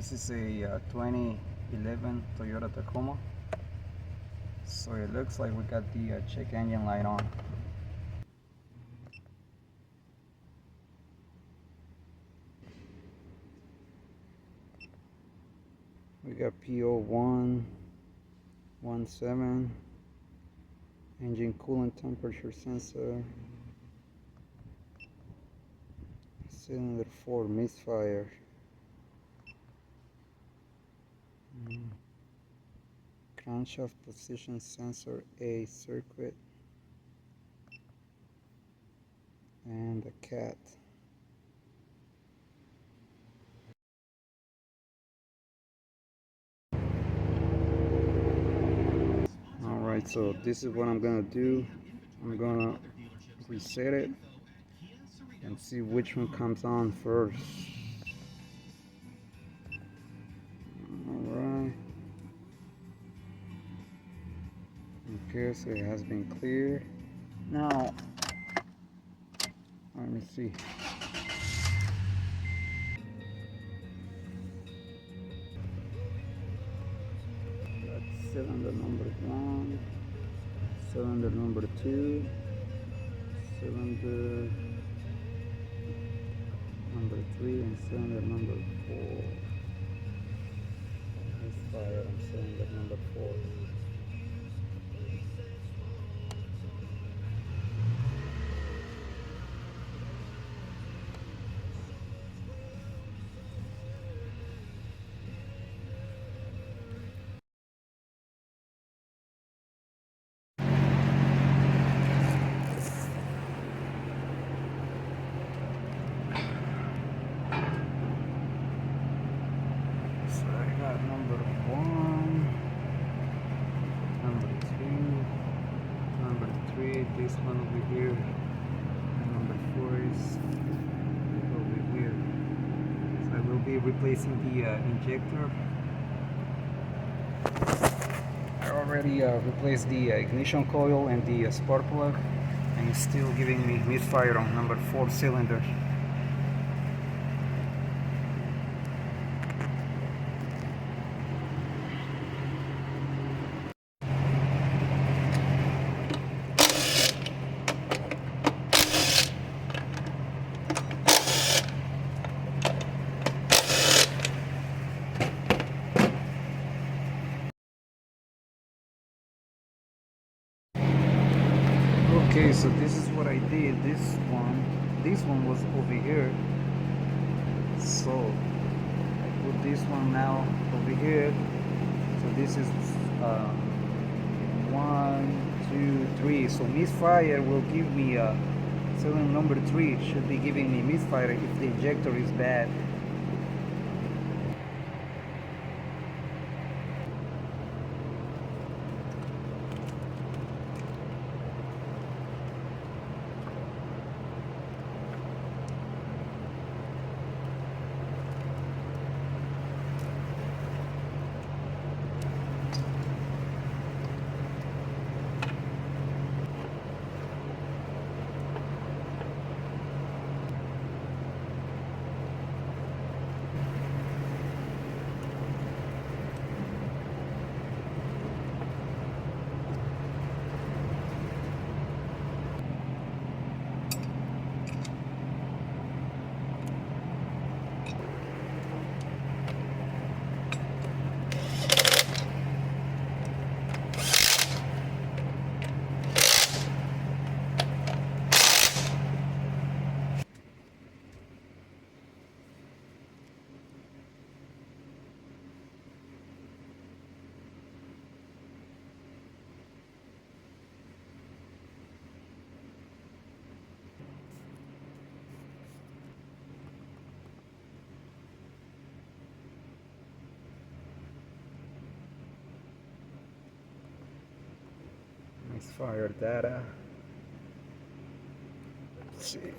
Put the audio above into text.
This is a 2011 Toyota Tacoma. So it looks like we got the check engine light on. We got PO117, engine coolant temperature sensor, cylinder 4 misfire, crankshaft position sensor A circuit, and a cat. Alright, so this is what I'm gonna do. I'm gonna reset it and see which one comes on first. Alright. Okay, so it has been cleared. Now, let me see. That's cylinder number 1, cylinder number 2, cylinder number 3, and cylinder number 4. Misfire on cylinder number 4. So I got number 1, number 2, number 3, this one over here, and number 4 is over here. So I will be replacing the injector. I already replaced the ignition coil and the spark plug, and it's still giving me misfire on number 4 cylinder. Okay, so this is what I did. This one was over here. So I put this one now over here. So this is 1, 2, 3. So misfire will give me cylinder number 3 should be giving me misfire if the injector is bad. Misfire data. Let's see.